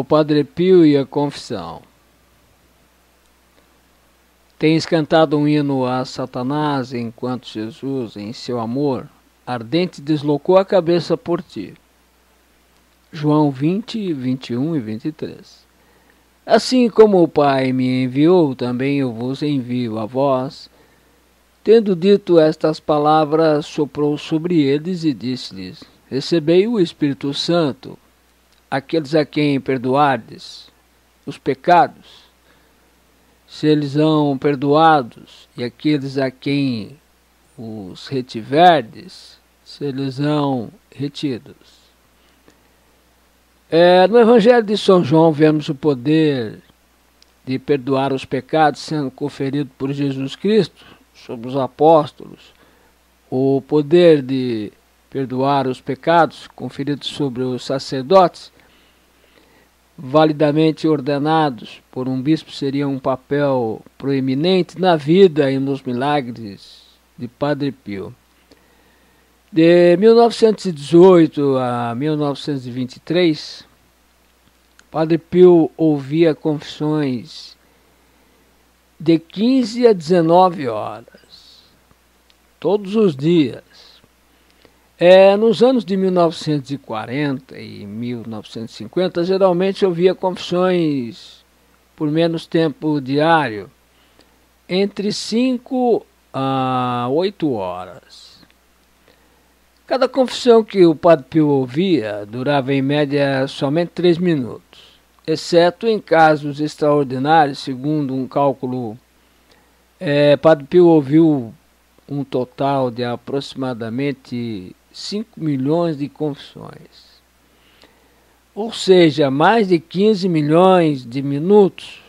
Padre Pio e a confissão. Tens cantado um hino a Satanás, enquanto Jesus, em seu amor ardente, deslocou a cabeça por ti. João 20, 21 e 23. Assim como o Pai me enviou, também eu vos envio a vós. Tendo dito estas palavras, soprou sobre eles e disse-lhes: Recebei o Espírito Santo. Aqueles a quem perdoardes os pecados, se são perdoados, e aqueles a quem os retiverdes, se são retidos. No Evangelho de São João vemos o poder de perdoar os pecados sendo conferido por Jesus Cristo sobre os apóstolos, o poder de perdoar os pecados conferido sobre os sacerdotes, validamente ordenados por um bispo, seria um papel proeminente na vida e nos milagres de Padre Pio. De 1918 a 1923, Padre Pio ouvia confissões de 15 a 19 horas, todos os dias. Nos anos de 1940 e 1950, geralmente ouvia confissões por menos tempo diário, entre 5 a 8 horas. Cada confissão que o Padre Pio ouvia durava em média somente 3 minutos, exceto em casos extraordinários. Segundo um cálculo, Padre Pio ouviu um total de aproximadamente 5 milhões de confissões, ou seja, mais de 15 milhões de minutos,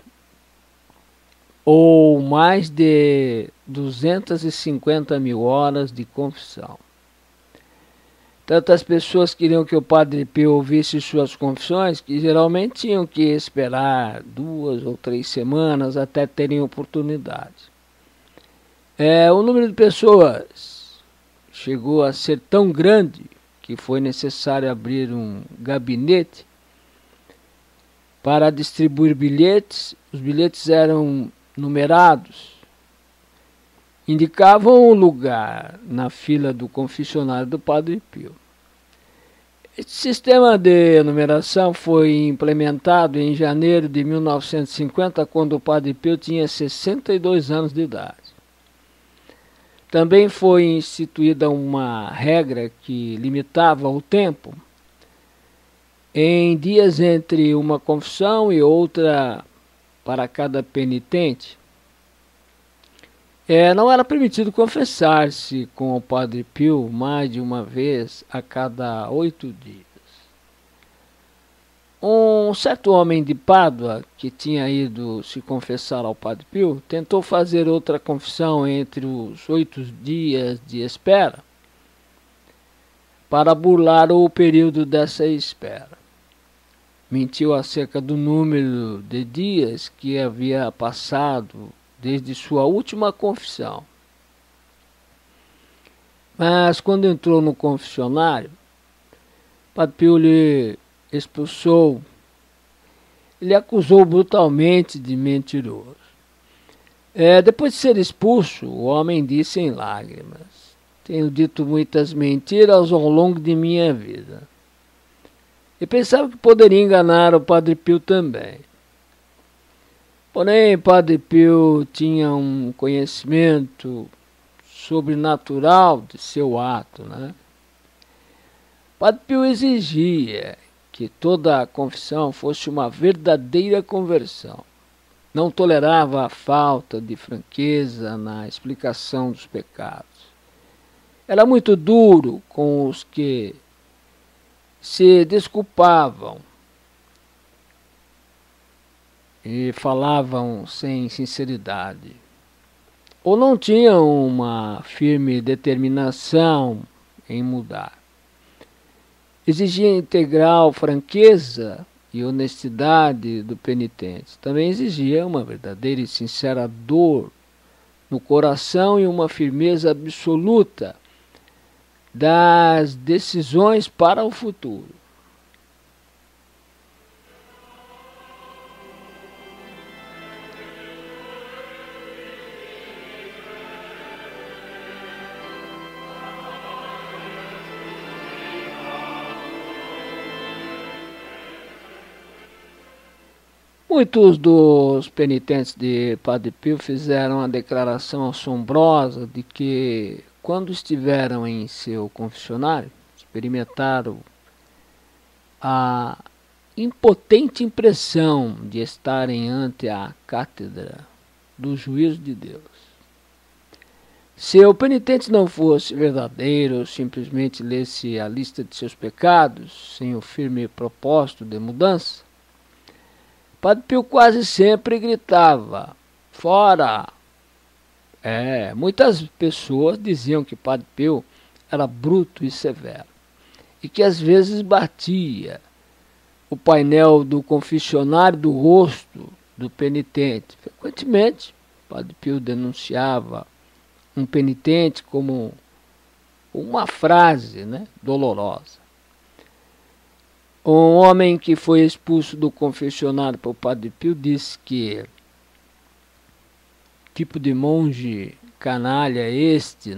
ou mais de 250 mil horas de confissão. Tantas pessoas queriam que o Padre Pio ouvisse suas confissões que geralmente tinham que esperar 2 ou 3 semanas até terem oportunidade. O número de pessoas chegou a ser tão grande que foi necessário abrir um gabinete para distribuir bilhetes. Os bilhetes eram numerados, indicavam um lugar na fila do confessionário do Padre Pio. Este sistema de numeração foi implementado em janeiro de 1950, quando o Padre Pio tinha 62 anos de idade. Também foi instituída uma regra que limitava o tempo em dias entre uma confissão e outra para cada penitente. Não era permitido confessar-se com o Padre Pio mais de uma vez a cada 8 dias. Um certo homem de Pádua, que tinha ido se confessar ao Padre Pio, tentou fazer outra confissão entre os 8 dias de espera, para burlar o período dessa espera. Mentiu acerca do número de dias que havia passado desde sua última confissão. Mas quando entrou no confessionário, Padre Pio lhe expulsou, ele acusou brutalmente de mentiroso. Depois de ser expulso, o homem disse em lágrimas: Tenho dito muitas mentiras ao longo de minha vida. E pensava que poderia enganar o Padre Pio também. Porém, Padre Pio tinha um conhecimento sobrenatural de seu ato, Padre Pio exigia que toda a confissão fosse uma verdadeira conversão. Não tolerava a falta de franqueza na explicação dos pecados. Era muito duro com os que se desculpavam e falavam sem sinceridade, ou não tinham uma firme determinação em mudar. Exigia integral franqueza e honestidade do penitente. Também exigia uma verdadeira e sincera dor no coração e uma firmeza absoluta das decisões para o futuro. Muitos dos penitentes de Padre Pio fizeram a declaração assombrosa de que, quando estiveram em seu confessionário, experimentaram a impotente impressão de estarem ante a cátedra do juízo de Deus. Se o penitente não fosse verdadeiro, ou simplesmente lesse a lista de seus pecados, sem o firme propósito de mudança, Padre Pio quase sempre gritava, fora! Muitas pessoas diziam que Padre Pio era bruto e severo, e que às vezes batia o painel do confessionário do rosto do penitente. Frequentemente, Padre Pio denunciava um penitente como uma frase, dolorosa. Um homem que foi expulso do confessionário por Padre Pio disse que tipo de monge canalha é este,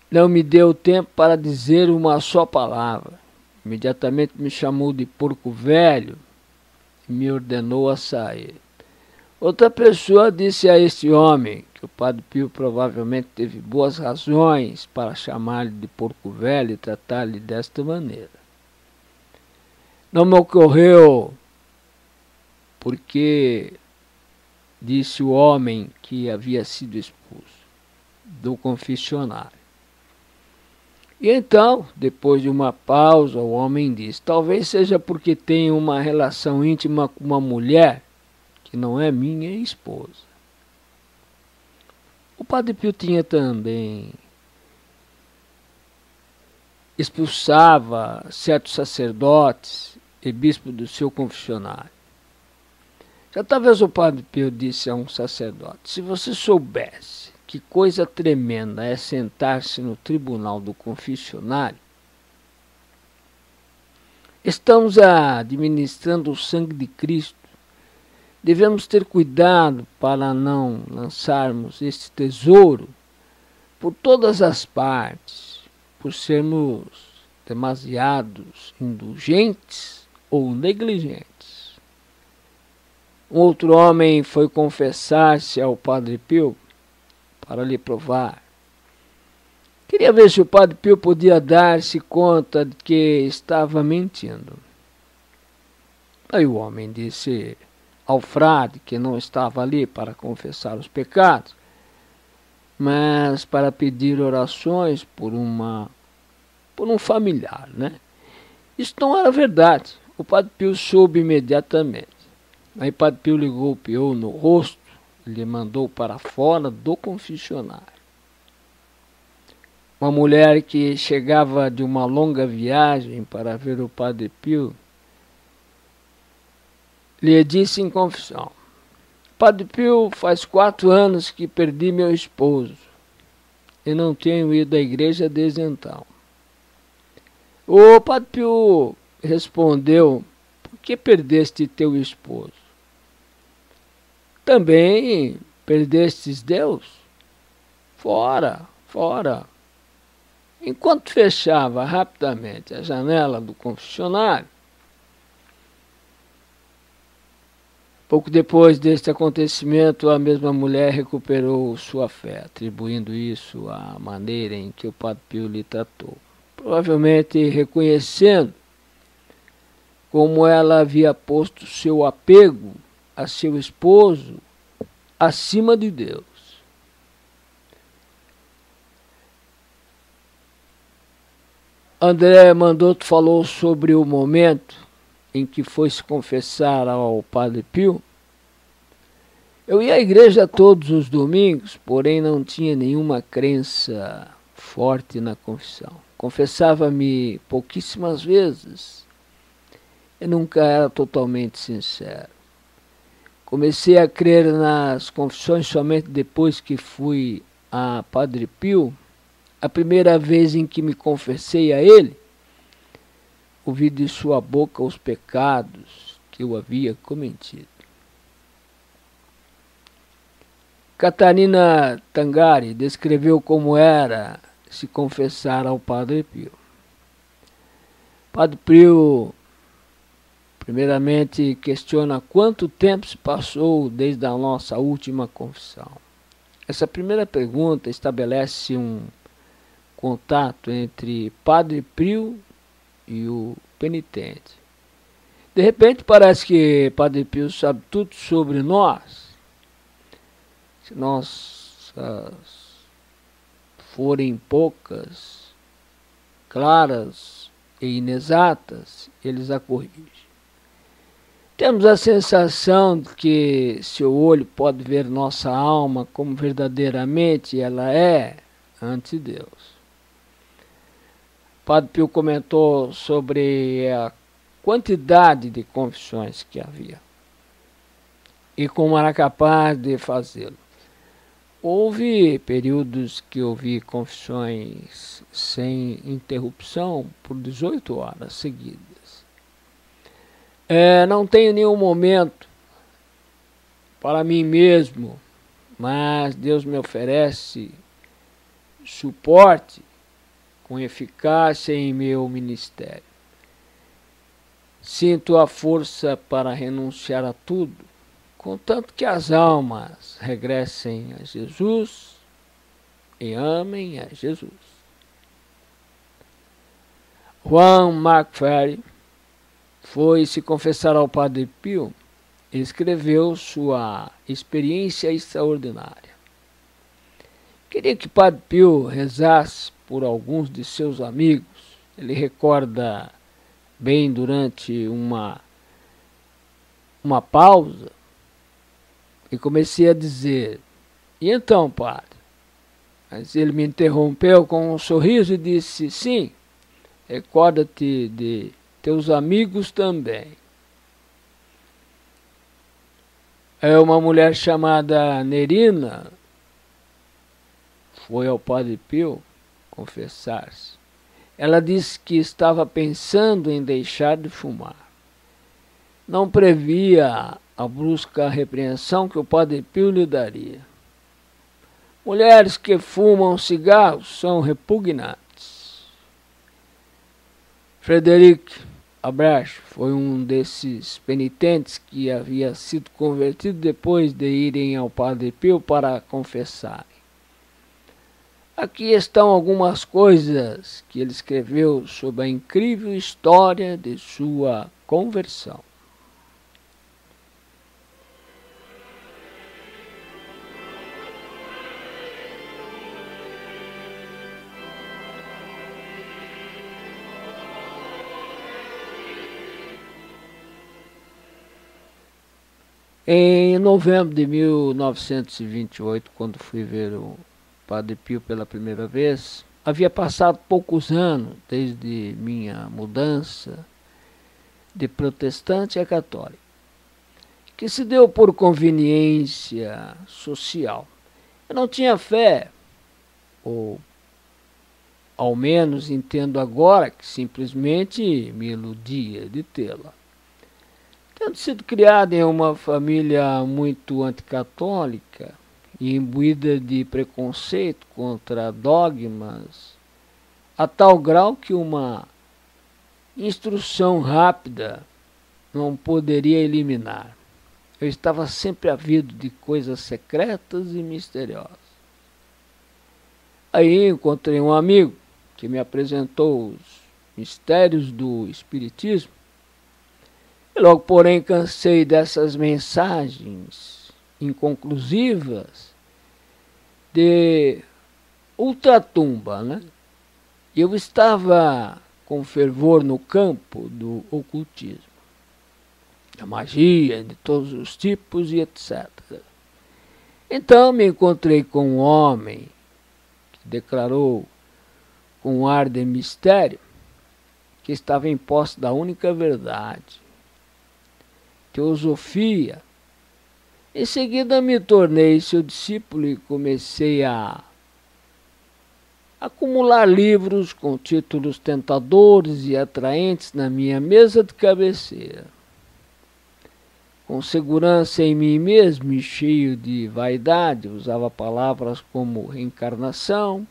Não me deu tempo para dizer uma só palavra. Imediatamente me chamou de porco velho e me ordenou a sair. Outra pessoa disse a este homem que o Padre Pio provavelmente teve boas razões para chamar-lhe de porco velho e tratar-lhe desta maneira. Não me ocorreu, porque, disse o homem que havia sido expulso do confessionário. E então, depois de uma pausa, o homem disse, talvez seja porque tenho uma relação íntima com uma mulher que não é minha esposa. O Padre Pio tinha também expulsava certos sacerdotes e bispos do seu confessionário. Certa vez o Padre Pio disse a um sacerdote, se você soubesse que coisa tremenda é sentar-se no tribunal do confessionário, estamos administrando o sangue de Cristo. Devemos ter cuidado para não lançarmos este tesouro por todas as partes, por sermos demasiados indulgentes ou negligentes. Um outro homem foi confessar-se ao Padre Pio para lhe provar. Queria ver se o Padre Pio podia dar-se conta de que estava mentindo. Aí o homem disse ao frade que não estava ali para confessar os pecados, mas para pedir orações por um familiar, Isso não era verdade. O Padre Pio soube imediatamente. Aí Padre Pio lhe golpeou no rosto e lhe mandou para fora do confessionário. Uma mulher que chegava de uma longa viagem para ver o Padre Pio lhe disse em confissão, Padre Pio, faz 4 anos que perdi meu esposo e não tenho ido à igreja desde então. O Padre Pio respondeu, por que perdeste teu esposo? Também perdestes Deus? Fora, fora. Enquanto fechava rapidamente a janela do confessionário, pouco depois deste acontecimento, a mesma mulher recuperou sua fé, atribuindo isso à maneira em que o Padre Pio lhe tratou. Provavelmente reconhecendo como ela havia posto seu apego a seu esposo acima de Deus. André Mandotto falou sobre o momento em que foi se confessar ao Padre Pio. Eu ia à igreja todos os domingos, porém não tinha nenhuma crença forte na confissão. Confessava-me pouquíssimas vezes e nunca era totalmente sincero. Comecei a crer nas confissões somente depois que fui a Padre Pio. A primeira vez em que me confessei a ele, ouvi de sua boca os pecados que eu havia cometido. Catarina Tangari descreveu como era se confessar ao Padre Pio. Padre Pio Primeiramente, questiona quanto tempo se passou desde a nossa última confissão. Essa primeira pergunta estabelece um contato entre Padre Pio e o penitente. De repente parece que Padre Pio sabe tudo sobre nós. Se nossas forem poucas, claras e inexatas, eles a corrigem. Temos a sensação de que seu olho pode ver nossa alma como verdadeiramente ela é ante Deus. Padre Pio comentou sobre a quantidade de confissões que havia e como era capaz de fazê-lo. Houve períodos que ouvi confissões sem interrupção por 18 horas seguidas. Não tenho nenhum momento para mim mesmo, mas Deus me oferece suporte com eficácia em meu ministério. Sinto a força para renunciar a tudo, contanto que as almas regressem a Jesus e amem a Jesus. Juan Macfarlane foi se confessar ao Padre Pio e escreveu sua experiência extraordinária. Queria que Padre Pio rezasse por alguns de seus amigos. Ele recorda bem durante uma pausa e comecei a dizer: e então, padre? Mas ele me interrompeu com um sorriso e disse: sim, recorda-te de teus amigos também. Uma mulher chamada Nerina foi ao Padre Pio confessar-se. Ela disse que estava pensando em deixar de fumar. Não previa a brusca repreensão que o Padre Pio lhe daria. Mulheres que fumam cigarros são repugnantes. Frederic Abrache foi um desses penitentes que havia sido convertido depois de irem ao Padre Pio para confessarem. Aqui estão algumas coisas que ele escreveu sobre a incrível história de sua conversão. Em novembro de 1928, quando fui ver o Padre Pio pela primeira vez, havia passado poucos anos desde minha mudança de protestante a católico, que se deu por conveniência social. Eu não tinha fé, ou ao menos entendo agora que simplesmente me iludia de tê-la. Tendo sido criado em uma família muito anticatólica e imbuída de preconceito contra dogmas, a tal grau que uma instrução rápida não poderia eliminar. Eu estava sempre ávido de coisas secretas e misteriosas. Aí encontrei um amigo que me apresentou os mistérios do Espiritismo. E logo, porém, cansei dessas mensagens inconclusivas de ultratumba, né? Eu estava com fervor no campo do ocultismo, da magia, de todos os tipos e etc. Então me encontrei com um homem que declarou com um ar de mistério que estava em posse da única verdade, teosofia. Em seguida me tornei seu discípulo e comecei a acumular livros com títulos tentadores e atraentes na minha mesa de cabeceira. Com segurança em mim mesmo e cheio de vaidade, usava palavras como reencarnação,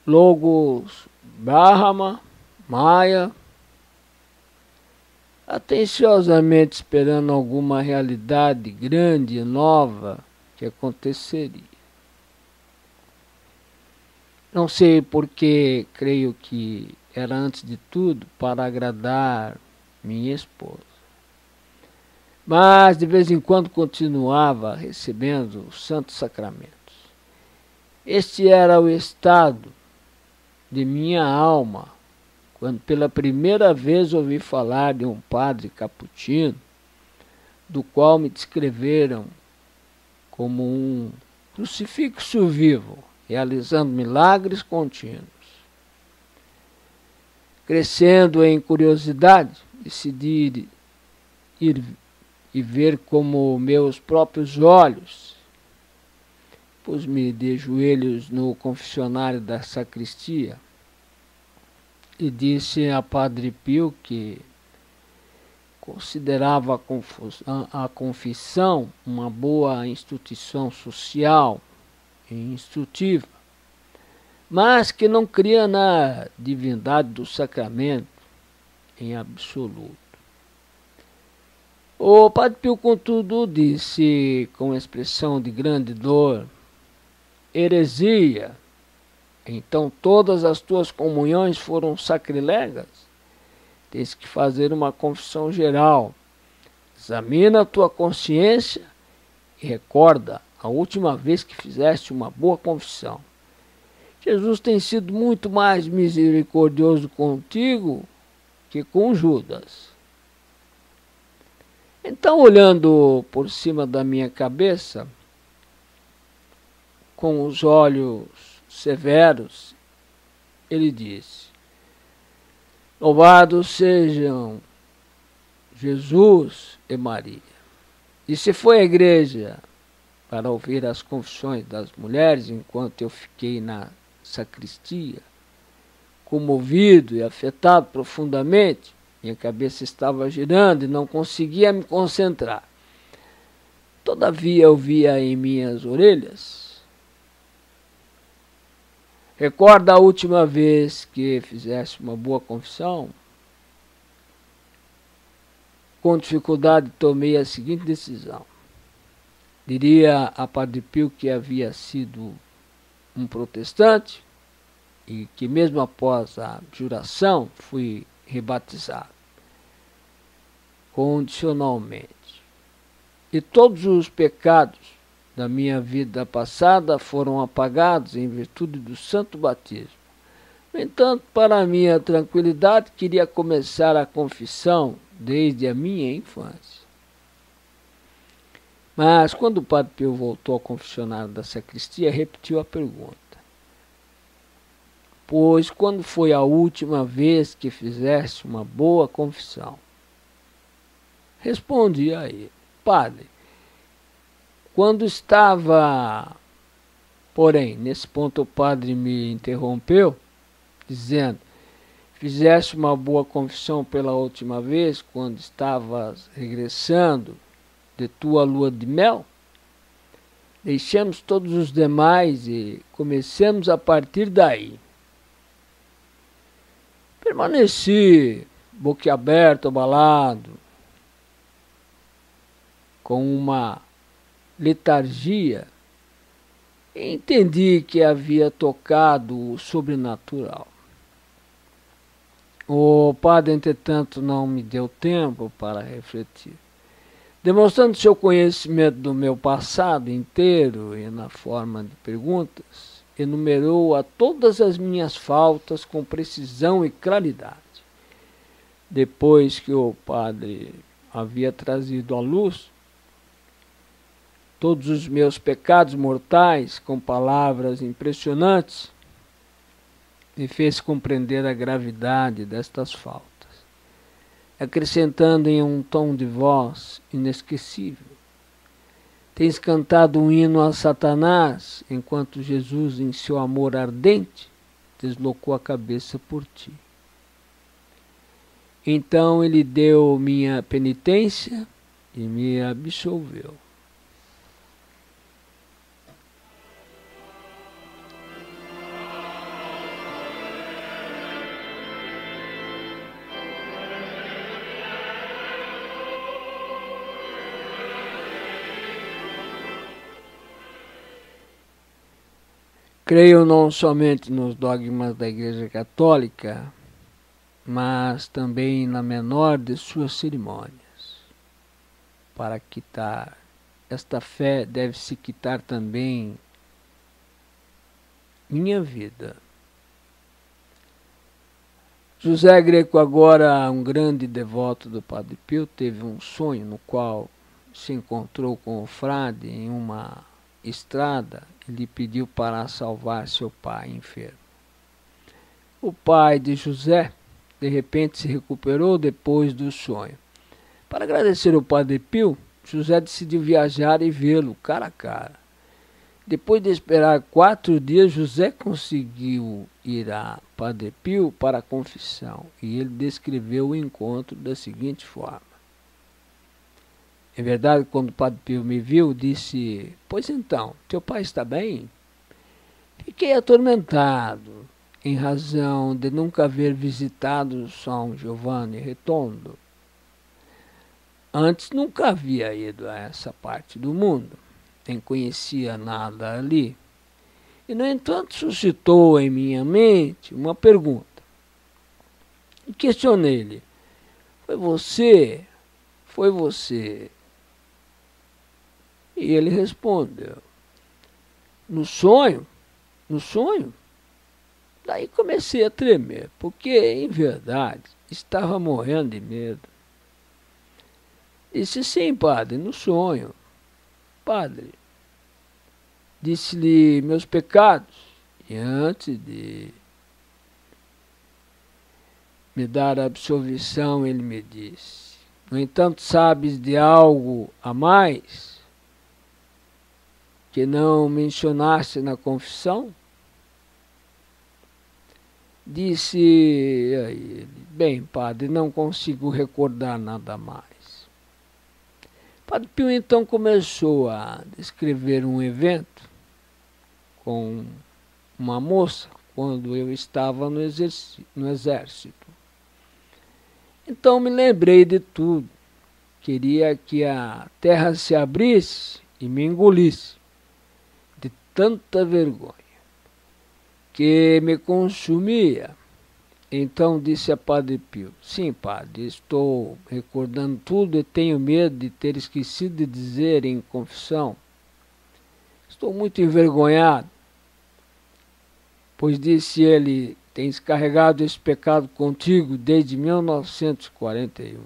Logos, Brahma, Maya, atenciosamente esperando alguma realidade grande e nova que aconteceria. Não sei porque creio que era antes de tudo para agradar minha esposa. Mas de vez em quando continuava recebendo os santos sacramentos. Este era o estado de minha alma quando pela primeira vez ouvi falar de um padre cappuccino, do qual me descreveram como um crucifixo vivo, realizando milagres contínuos. Crescendo em curiosidade, decidi ir e ver como meus próprios olhos. Pus-me de joelhos no confessionário da sacristia e disse a Padre Pio que considerava a confissão uma boa instituição social e instrutiva, mas que não cria na divindade do sacramento em absoluto. O Padre Pio, contudo, disse com expressão de grande dor: heresia, então todas as tuas comunhões foram sacrilegas? Tens que fazer uma confissão geral. Examina a tua consciência e recorda a última vez que fizeste uma boa confissão. Jesus tem sido muito mais misericordioso contigo que com Judas. Então, olhando por cima da minha cabeça, com os olhos severos, ele disse: Louvados sejam Jesus e Maria. E se foi à igreja para ouvir as confissões das mulheres, enquanto eu fiquei na sacristia, comovido e afetado profundamente, minha cabeça estava girando e não conseguia me concentrar. Todavia eu via em minhas orelhas: recorda a última vez que fizeste uma boa confissão? Com dificuldade tomei a seguinte decisão. Diria a Padre Pio que havia sido um protestante e que mesmo após a abjuração fui rebatizado condicionalmente. E todos os pecados da minha vida passada foram apagados em virtude do santo batismo. No entanto, para minha tranquilidade, queria começar a confissão desde a minha infância. Mas quando o Padre Pio voltou ao confessionário da sacristia, repetiu a pergunta: pois quando foi a última vez que fizeste uma boa confissão? Respondi a ele: Padre, quando estava... Porém, nesse ponto o padre me interrompeu, dizendo: fizeste uma boa confissão pela última vez, quando estavas regressando de tua lua de mel? Deixemos todos os demais e comecemos a partir daí. Permaneci boquiaberto, abalado, com uma letargia, e entendi que havia tocado o sobrenatural. O padre, entretanto, não me deu tempo para refletir. Demonstrando seu conhecimento do meu passado inteiro e na forma de perguntas, enumerou a todas as minhas faltas com precisão e claridade. Depois que o padre havia trazido à luz todos os meus pecados mortais com palavras impressionantes, me fez compreender a gravidade destas faltas, acrescentando em um tom de voz inesquecível: tens cantado um hino a Satanás, enquanto Jesus, em seu amor ardente, deslocou a cabeça por ti. Então ele deu minha penitência e me absolveu. Creio não somente nos dogmas da Igreja Católica, mas também na menor de suas cerimônias. Para quitar esta fé, deve-se quitar também minha vida. José Greco, agora um grande devoto do Padre Pio, teve um sonho no qual se encontrou com o frade em uma estrada e lhe pediu para salvar seu pai enfermo. O pai de José, de repente, se recuperou depois do sonho. Para agradecer ao Padre Pio, José decidiu viajar e vê-lo cara a cara. Depois de esperar 4 dias, José conseguiu ir a Padre Pio para a confissão e ele descreveu o encontro da seguinte forma. Em verdade, quando o Padre Pio me viu, disse: "Pois então, teu pai está bem?" Fiquei atormentado, em razão de nunca haver visitado São Giovanni Retondo. Antes nunca havia ido a essa parte do mundo, nem conhecia nada ali. E, no entanto, suscitou em minha mente uma pergunta. E questionei-lhe: Foi você? Foi você?" E ele respondeu: "No sonho? No sonho?" Daí comecei a tremer, porque, em verdade, estava morrendo de medo. Disse: "Sim, padre, no sonho." "Padre," disse-lhe, "meus pecados." E antes de me dar a absolvição, ele me disse: "No entanto, sabes de algo a mais que não mencionaste na confissão?" Disse a ele: "Bem, padre, não consigo recordar nada mais." Padre Pio então começou a descrever um evento com uma moça quando eu estava no exército. Então me lembrei de tudo. Queria que a terra se abrisse e me engolisse, de tanta vergonha que me consumia. Então disse a Padre Pio: "Sim, padre, estou recordando tudo e tenho medo de ter esquecido de dizer em confissão. Estou muito envergonhado, pois," disse ele, "tens carregado esse pecado contigo desde 1941.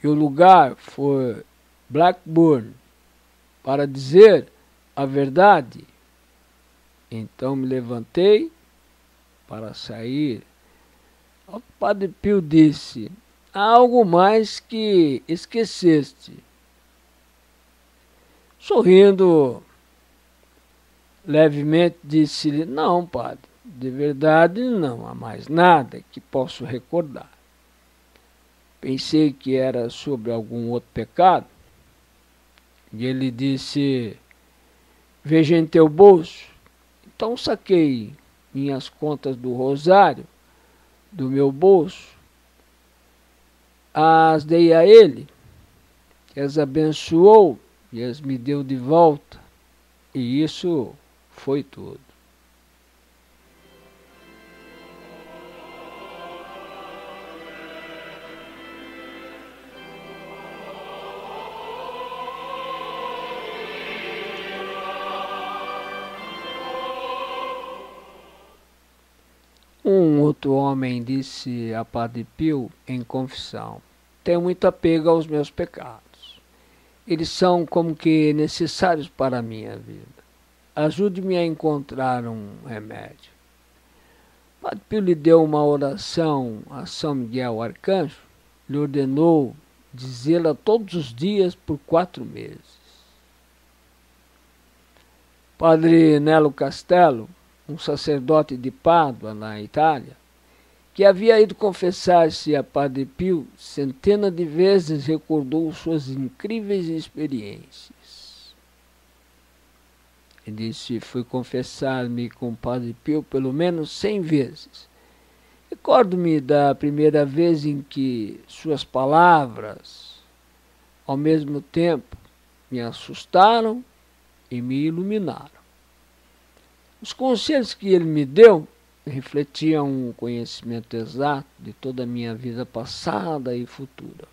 E o lugar foi Blackburn. Para dizer a verdade." Então me levantei para sair. O Padre Pio disse: "Há algo mais que esqueceste." Sorrindo levemente, disse-lhe: "Não, padre, de verdade não há mais nada que posso recordar." Pensei que era sobre algum outro pecado. E ele disse: "Veja em teu bolso." Então saquei minhas contas do rosário do meu bolso, as dei a ele, as abençoou e as me deu de volta. E isso foi tudo. Um outro homem disse a Padre Pio em confissão: "Tenho muito apego aos meus pecados. Eles são como que necessários para a minha vida. Ajude-me a encontrar um remédio." Padre Pio lhe deu uma oração a São Miguel Arcanjo, lhe ordenou dizê-la todos os dias por 4 meses. Padre Nelo Castello, um sacerdote de Pádua, na Itália, que havia ido confessar-se a Padre Pio centenas de vezes, recordou suas incríveis experiências. E disse: "Fui confessar-me com Padre Pio pelo menos 100 vezes. Recordo-me da primeira vez em que suas palavras, ao mesmo tempo, me assustaram e me iluminaram. Os conselhos que ele me deu refletiam um conhecimento exato de toda a minha vida passada e futura.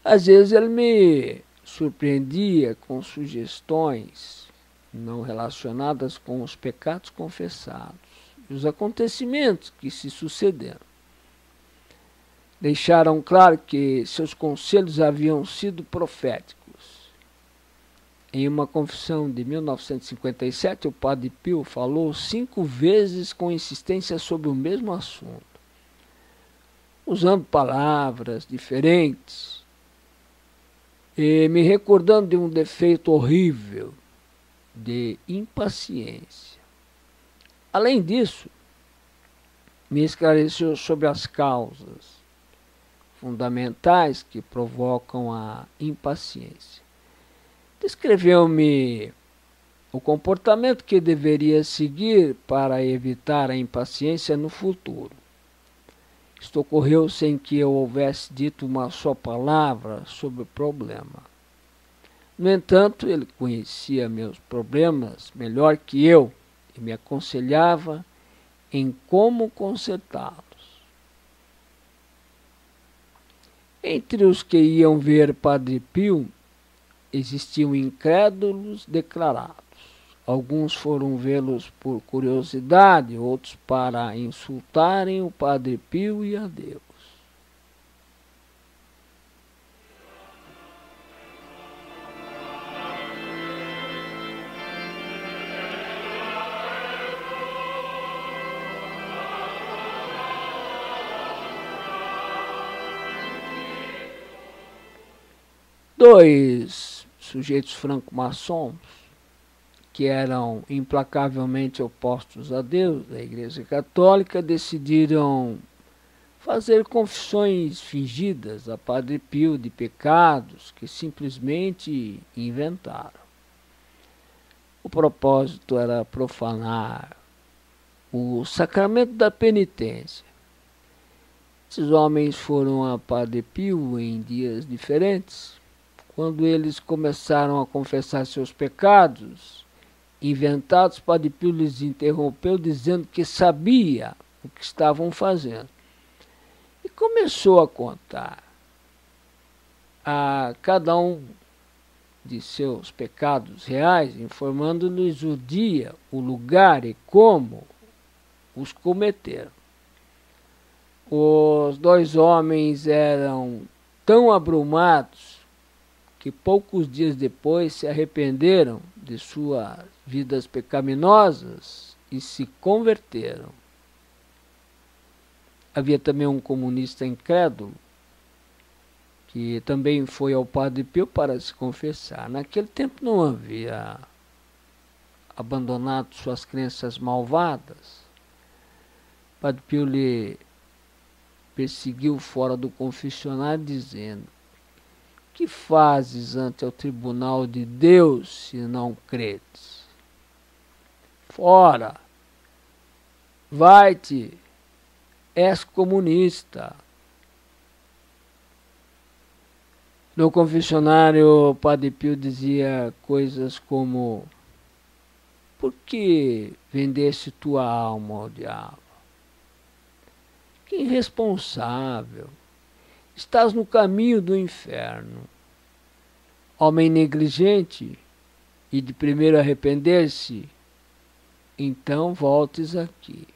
Às vezes ele me surpreendia com sugestões não relacionadas com os pecados confessados e os acontecimentos que se sucederam. Deixaram claro que seus conselhos haviam sido proféticos. Em uma confissão de 1957, o Padre Pio falou 5 vezes com insistência sobre o mesmo assunto, usando palavras diferentes e me recordando de um defeito horrível de impaciência. Além disso, me esclareceu sobre as causas fundamentais que provocam a impaciência. Descreveu-me o comportamento que deveria seguir para evitar a impaciência no futuro. Isto ocorreu sem que eu houvesse dito uma só palavra sobre o problema. No entanto, ele conhecia meus problemas melhor que eu e me aconselhava em como consertá-los. Entre os que iam ver Padre Pio, existiam incrédulos declarados. Alguns foram vê-los por curiosidade, outros para insultarem o Padre Pio e a Deus. Dois sujeitos franco-maçons, que eram implacavelmente opostos a Deus, da Igreja Católica, decidiram fazer confissões fingidas a Padre Pio de pecados que simplesmente inventaram. O propósito era profanar o sacramento da penitência. Esses homens foram a Padre Pio em dias diferentes. Quando eles começaram a confessar seus pecados inventados, Padre Pio lhes interrompeu, dizendo que sabia o que estavam fazendo. E começou a contar a cada um de seus pecados reais, informando-lhes o dia, o lugar e como os cometeram. Os 2 homens eram tão abrumados que poucos dias depois se arrependeram de suas vidas pecaminosas e se converteram. Havia também um comunista incrédulo que também foi ao Padre Pio para se confessar. Naquele tempo não havia abandonado suas crenças malvadas. Padre Pio lhe perseguiu fora do confessionário, dizendo: que fazes ante o tribunal de Deus se não credes? Fora! Vai-te! És comunista! No confessionário, o Padre Pio dizia coisas como: por que vendeste tua alma ao diabo? Que irresponsável! Estás no caminho do inferno. Homem negligente, e de primeiro arrepender-se, então voltes aqui.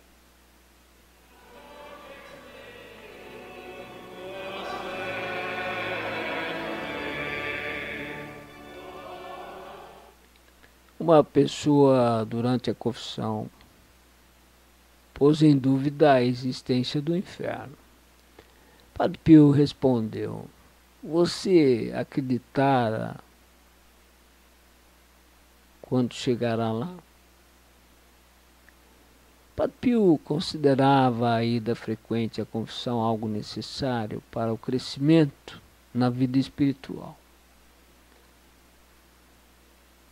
Uma pessoa, durante a confissão, pôs em dúvida a existência do inferno. Padre Pio respondeu: você acreditara quando chegará lá? Padre Pio considerava a ida frequente à confissão algo necessário para o crescimento na vida espiritual.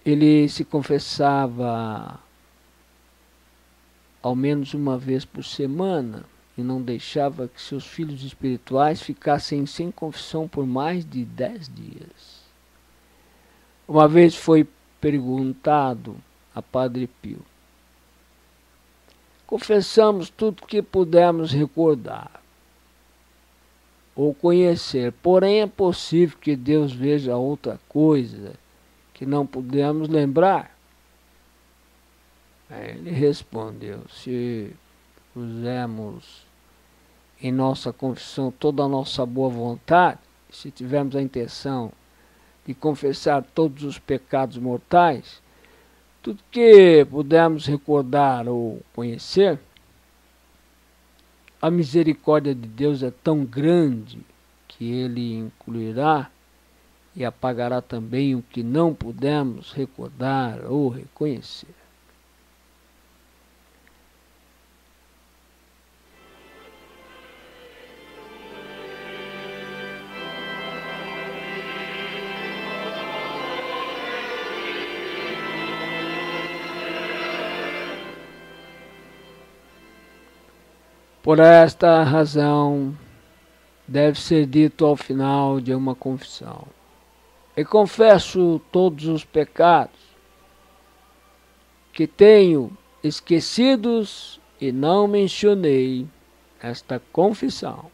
Ele se confessava ao menos uma vez por semana e não deixava que seus filhos espirituais ficassem sem confissão por mais de 10 dias. Uma vez foi perguntado a Padre Pio: confessamos tudo que pudermos recordar ou conhecer, porém é possível que Deus veja outra coisa que não pudemos lembrar. Aí ele respondeu: se pusermos em nossa confissão toda a nossa boa vontade, se tivermos a intenção de confessar todos os pecados mortais, tudo que pudermos recordar ou conhecer, a misericórdia de Deus é tão grande que Ele incluirá e apagará também o que não pudermos recordar ou reconhecer. Por esta razão, deve ser dito ao final de uma confissão: e confesso todos os pecados que tenho esquecidos e não mencionei esta confissão.